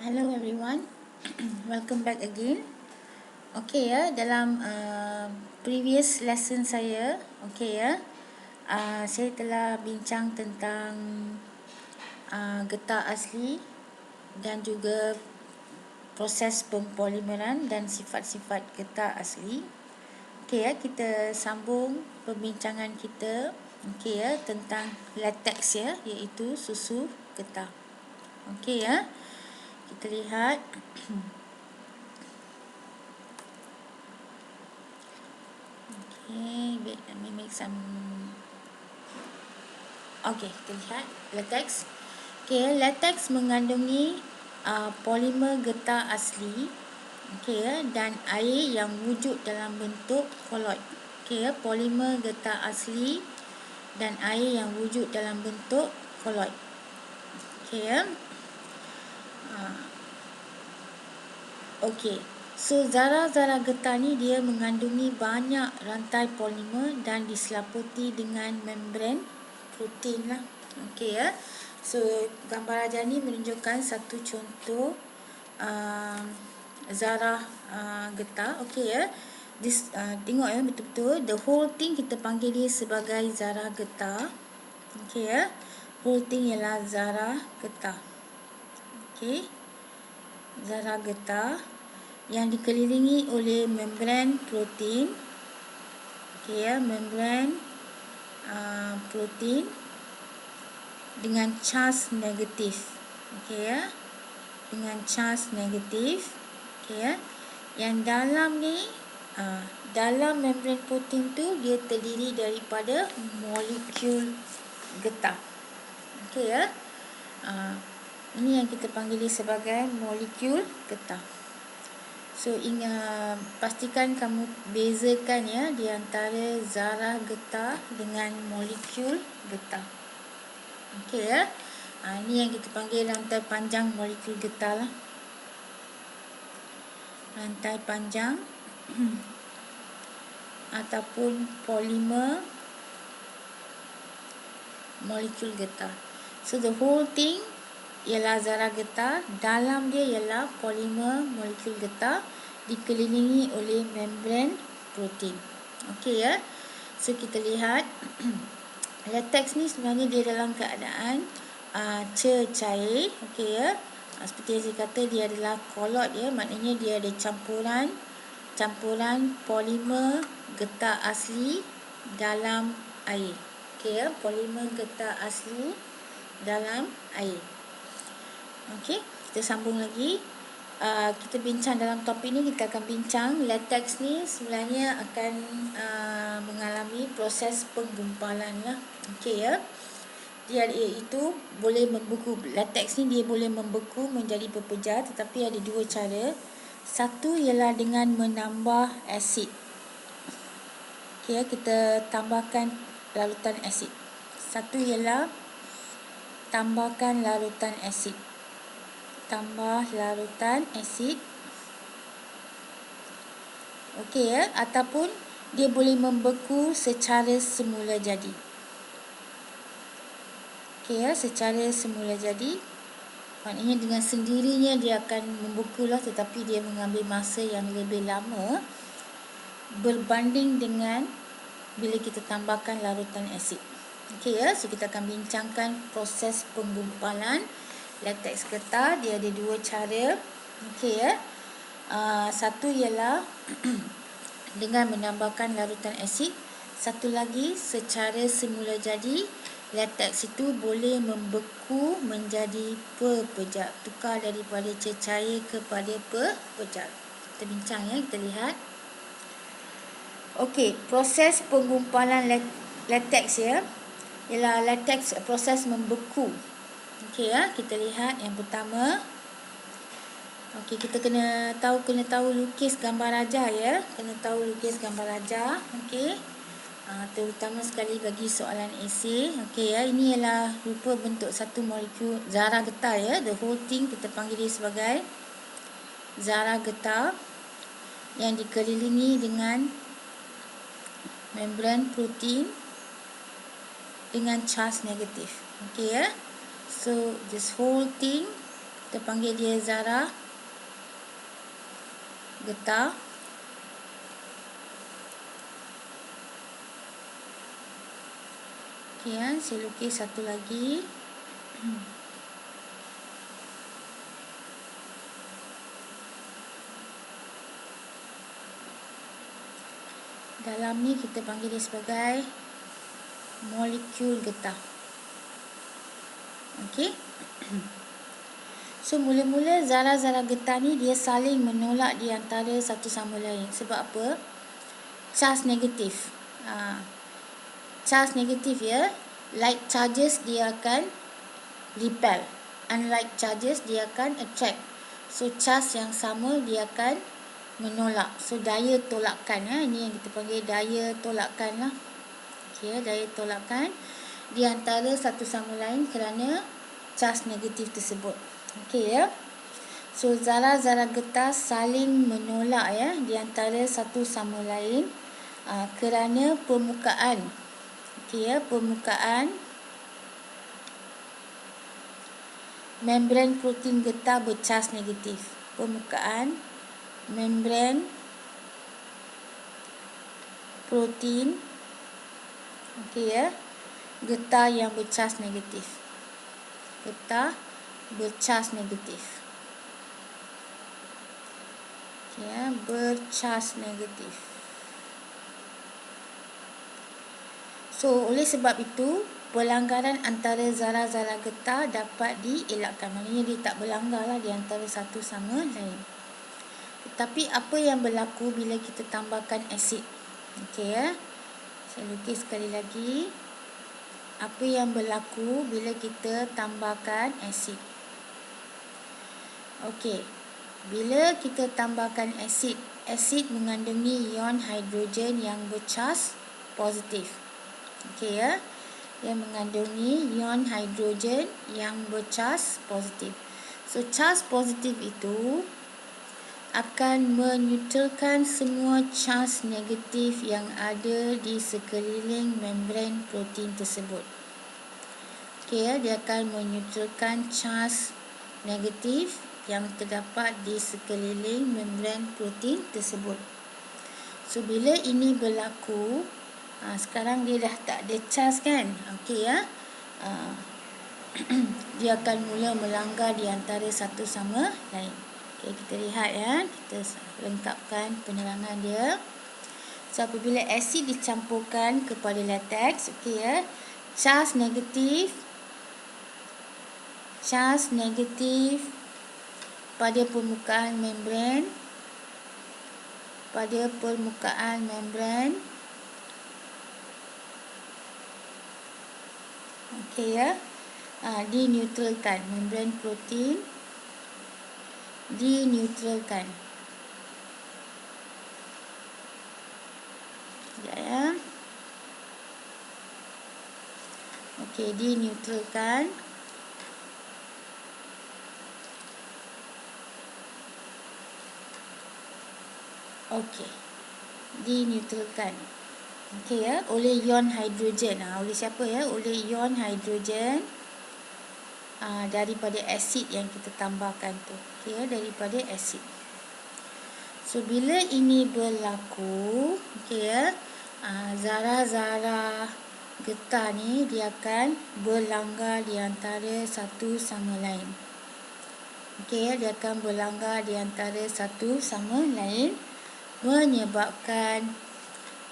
Hello everyone, welcome back again. Okay ya, dalam previous lesson saya, saya telah bincang tentang getah asli dan juga proses pempolimeran dan sifat-sifat getah asli. Okay ya, kita sambung perbincangan kita tentang latex ya, iaitu susu getah. Okay ya. Kita lihat. Okay, let me make some. Okay, kita lihat latex. Okay, latex mengandungi polimer getah asli, dan air yang wujud dalam bentuk koloid. Okay, polimer getah asli dan air yang wujud dalam bentuk koloid. Okay. Okey. So zarah-zarah getah ni dia mengandungi banyak rantai polimer dan diselaputi dengan membran protein lah. Okey ya. So gambar ajar ni menunjukkan satu contoh zarah getah. Okey ya. Tengok ya betul-betul, the whole thing kita panggil dia sebagai zarah getah. Okey ya. Whole thing ialah zarah getah. Okey. Zarah getah yang dikelilingi oleh membran protein. Okey ya, membran protein dengan charge negatif. Okey ya, dengan charge negatif. Okey ya, yang dalam ni dalam membran protein tu dia terdiri daripada molekul getah. Okey ya. Ini yang kita panggil sebagai molekul getah. So pastikan kamu bezakan ya di antara zarah getah dengan molekul getah. Okey ya. Ini yang kita panggil rantai panjang molekul getah lah. Rantai panjang ataupun polimer molekul getah. So the whole thing ialah zarah getah, dalam dia ialah polimer molekul getah dikelilingi oleh membran protein. Okey ya. So kita lihat latex ni sebenarnya dia dalam keadaan cair. Okey ya. Seperti yang saya kata, dia adalah kolot ya, maknanya dia ada campuran polimer getah asli dalam air. Okey ya, polimer getah asli dalam air. Okey, kita sambung lagi. Kita bincang dalam topik ni, kita akan bincang latex ni sebenarnya akan mengalami proses penggumpalan lah. Okey ya. Dia iaitu boleh membeku. Latex ni dia boleh membeku menjadi berpejar, tetapi ada dua cara. Satu ialah dengan menambah asid. Okey ya, kita tambahkan larutan asid. Satu ialah tambahkan larutan asid. Tambah larutan asid. Okey ya, ataupun dia boleh membeku secara semula jadi. Okey ya, secara semula jadi. Maknanya dengan sendirinya dia akan membeku lah, tetapi dia mengambil masa yang lebih lama berbanding dengan bila kita tambahkan larutan asid. Okey ya, so kita akan bincangkan proses penggumpalan latex getah. Dia ada dua cara. Okey ya. Satu ialah dengan menambahkan larutan asid. Satu lagi secara semula jadi. Latex itu boleh membeku menjadi berpejar, tukar daripada cecair kepada berpejar. Kita bincang ya, kita lihat. Okey, proses penggumpalan latex ya, ialah latex proses membeku. Okey ya, kita lihat yang pertama. Okey, kita kena tahu lukis gambar ajar ya. Kena tahu lukis gambar ajar. Okey. Terutama sekali bagi soalan esei. Okey ya, ini ialah rupa bentuk satu molekul zarah getah ya. The whole thing kita panggil dia sebagai zarah getah yang dikelilingi dengan membran protein dengan charge negatif. Okey ya. So this whole thing Kita panggil dia zarah getah. Okey, saya lukis satu lagi. Dalam ni kita panggil dia sebagai molekul getah. Okey. So mula-mula zarah-zarah getah ni dia saling menolak di antara satu sama lain. Sebab apa? Charge negatif. Charge negatif ya. Like charges dia akan repel. Unlike charges dia akan attract. So charge yang sama dia akan menolak. So daya tolakan ya. Ini yang kita panggil daya tolakan lah. Okay, daya tolakan di antara satu sama lain kerana charge negatif tersebut. Okey ya. So zarah-zarah getah saling menolak ya di antara satu sama lain kerana permukaan. Okey ya, permukaan membran protein getah bercas negatif. Permukaan membran protein okey ya, getah yang bercas negatif. Getah bercas negatif. Okey ya, bercas negatif. So oleh sebab itu pelanggaran antara zarah-zarah getah dapat dielakkan. Maknanya dia tak berlanggar lah di antara satu sama lain. Tetapi apa yang berlaku bila kita tambahkan asid? Okey ya. Saya lukis sekali lagi. Apa yang berlaku bila kita tambahkan asid? Okey. Bila kita tambahkan asid, asid mengandungi ion hidrogen yang bercas positif. Okey ya. Yang mengandungi ion hidrogen yang bercas positif. So charge positif itu akan meneutralkan semua charge negatif yang ada di sekeliling membran protein tersebut. Okey ya, dia akan meneutralkan charge negatif yang terdapat di sekeliling membran protein tersebut. So bila ini berlaku, sekarang dia dah tak ada charge kan? Okey ya. Dia akan mula melanggar di antara satu sama lain. Okay, kita lihat ya. Kita lengkapkan penerangan dia. So apabila asid dicampurkan kepada latex, okey ya, charge negatif pada permukaan membran, okey ya, dineutralkan. Membran protein dineutralkan. Ya. Okey, dineutralkan. Okey. Dineutralkan. Okey ya, oleh ion hidrogen. Oleh siapa ya? Oleh ion hidrogen daripada asid yang kita tambahkan tu. Okey ya, daripada asid. So bila ini berlaku, okey ya, zarah-zarah getah ni dia akan berlanggar di antara satu sama lain. Okey ya, dia akan berlanggar di antara satu sama lain menyebabkan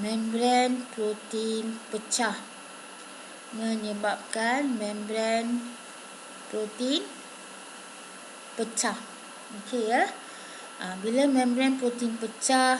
membran protein pecah. Okey ya. Bila membran protein pecah,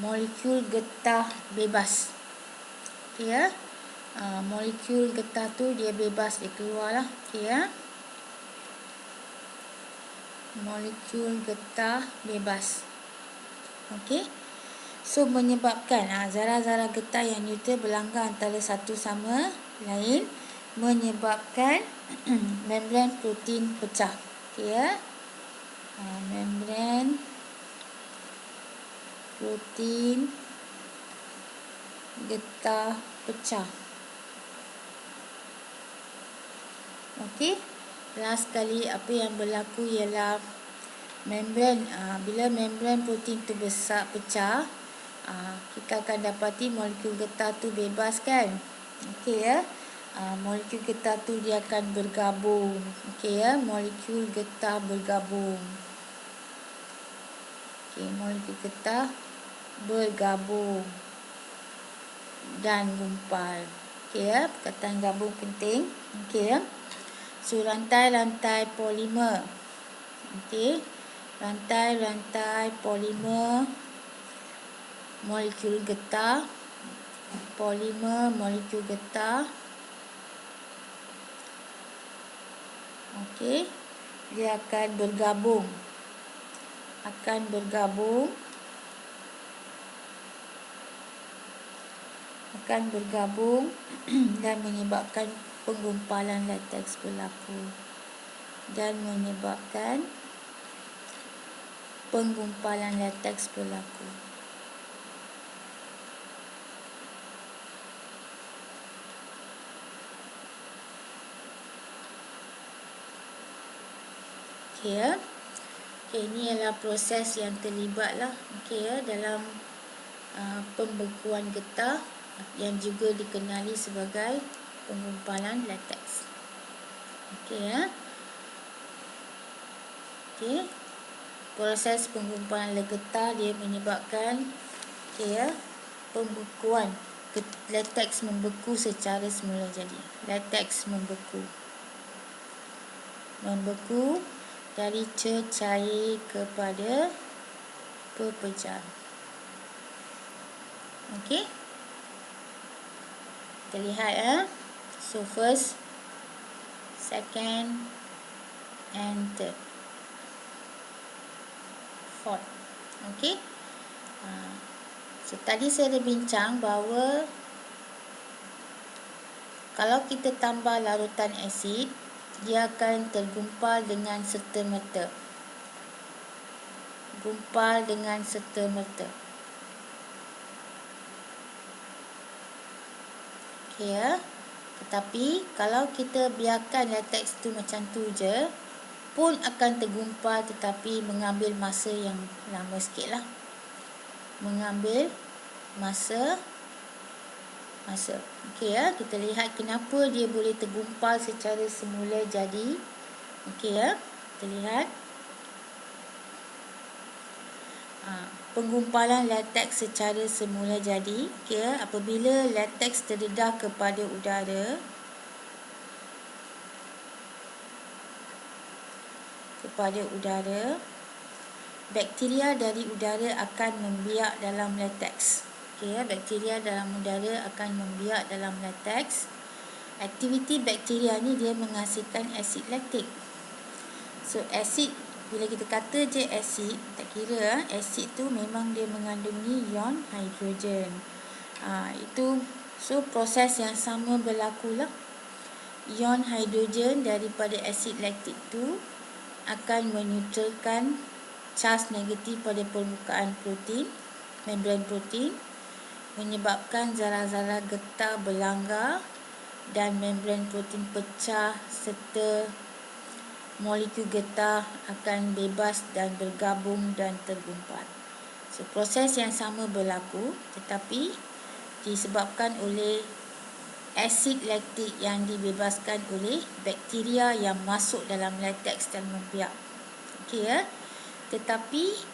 molekul getah bebas. Okey ya. Molekul getah tu dia bebas, dia keluarlah. Okey ya. Molekul getah bebas. Okey. So menyebabkan zarah-zarah getah yang neutral berlanggar antara satu sama lain menyebabkan membran protein pecah. Okey ya. Membran protein getah pecah. Okey. last kali apa yang berlaku ialah membran, bila membran protein tu besar pecah, kita akan dapati molekul getah tu bebas kan. Okey ya. Molekul getah tu dia akan bergabung. Okey ya, molekul getah bergabung. Okey, molekul getah bergabung dan gumpal. Okey ya, perkataan gabung penting. Okey ya. So rantai-rantai polimer. Okey. Rantai-rantai polimer molekul getah. Polimer molekul getah. Okey. Dia akan bergabung. Akan bergabung. Akan bergabung dan menyebabkan penggumpalan lateks berlaku. Dan menyebabkan penggumpalan lateks berlaku. Okey ya. Okey, ini adalah proses yang terlibat lah. Okey ya, dalam pembekuan getah yang juga dikenali sebagai penggumpalan lateks. Okey ya. Okey. Proses penggumpalan getah dia menyebabkan ya, pembekuan lateks membeku secara semula jadi. Lateks membeku. Membeku dari cecair kepada pepejal. Okey. Kita lihat ya. So first, second and third. Fourth. Okey. So tadi saya ada bincang bahawa kalau kita tambah larutan asid, dia akan tergumpal dengan serta-merta. Gumpal dengan serta-merta. Okey ya. Tetapi kalau kita biarkan lateks tu macam tu je, pun akan tergumpal tetapi mengambil masa yang lama sikit lah. Mengambil masa. Okey ya, kita lihat kenapa dia boleh tergumpal secara semula jadi. Okey ya, kita lihat. Penggumpalan lateks secara semula jadi. Okey ya, apabila lateks terdedah kepada udara, bakteria dari udara akan membiak dalam lateks. Okey ya, bakteria dalam udara akan membiak dalam lateks. Aktiviti bakteria ni dia menghasilkan asid laktik. So asid, bila kita kata je asid, tak kira asid tu memang dia mengandungi ion hidrogen. Itu so proses yang sama berlaku lah. Ion hidrogen daripada asid laktik tu akan meneutralkan charge negatif pada permukaan protein, membran protein, menyebabkan zarah-zarah getah berlanggar dan membran protein pecah serta molekul getah akan bebas dan bergabung dan tergumpal. So proses yang sama berlaku tetapi disebabkan oleh asid laktik yang dibebaskan oleh bakteria yang masuk dalam lateks dan membiak. Okey ya. Tetapi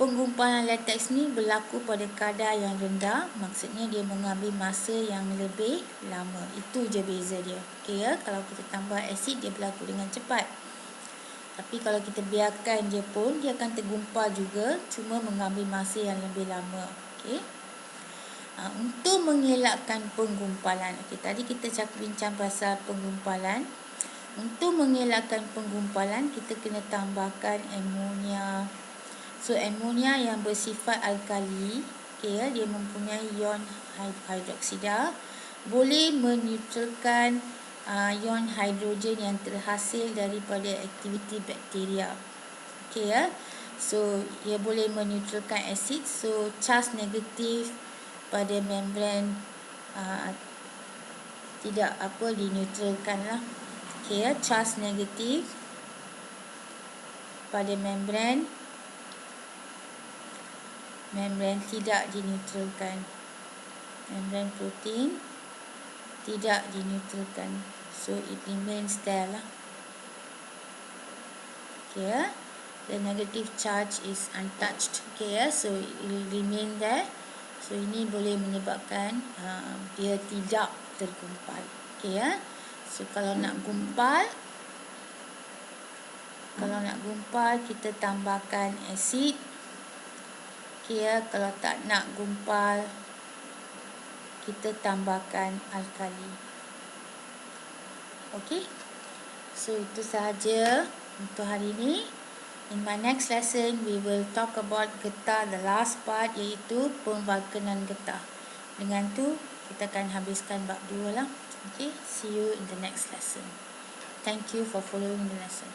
penggumpalan lateks ni berlaku pada kadar yang rendah, maksudnya dia mengambil masa yang lebih lama. Itu je beza dia. Okey ya, kalau kita tambah asid dia berlaku dengan cepat. Tapi kalau kita biarkan je pun dia akan tergumpal juga, cuma mengambil masa yang lebih lama. Okey. Untuk mengelakkan penggumpalan. Okey, tadi kita bincang pasal penggumpalan. Untuk mengelakkan penggumpalan, kita kena tambahkan amonia. So amonia yang bersifat alkali, okay, dia mempunyai ion hidroksida, boleh meneutralkan ion hidrogen yang terhasil daripada aktiviti bakteria. Okay, ya. So ia boleh meneutralkan asid, so charge negatif pada membran tidak dineutralkan lah. Okay, charge negatif pada membran tidak dineutralkan. Membran protein tidak dineutralkan, so it remains there lah. Okay, the negative charge is untouched. Okay, so it will remain there. So ini boleh menyebabkan dia tidak tergumpal. Okay, so kalau nak gumpal, kita tambahkan asid. Okay, kalau tak nak gumpal, kita tambahkan alkali. Okay, so itu sahaja untuk hari ini. In my next lesson, we will talk about getah, the last part, iaitu pemvulkanan getah. Dengan tu, kita akan habiskan bab 2 lah. Okay, see you in the next lesson. Thank you for following the lesson.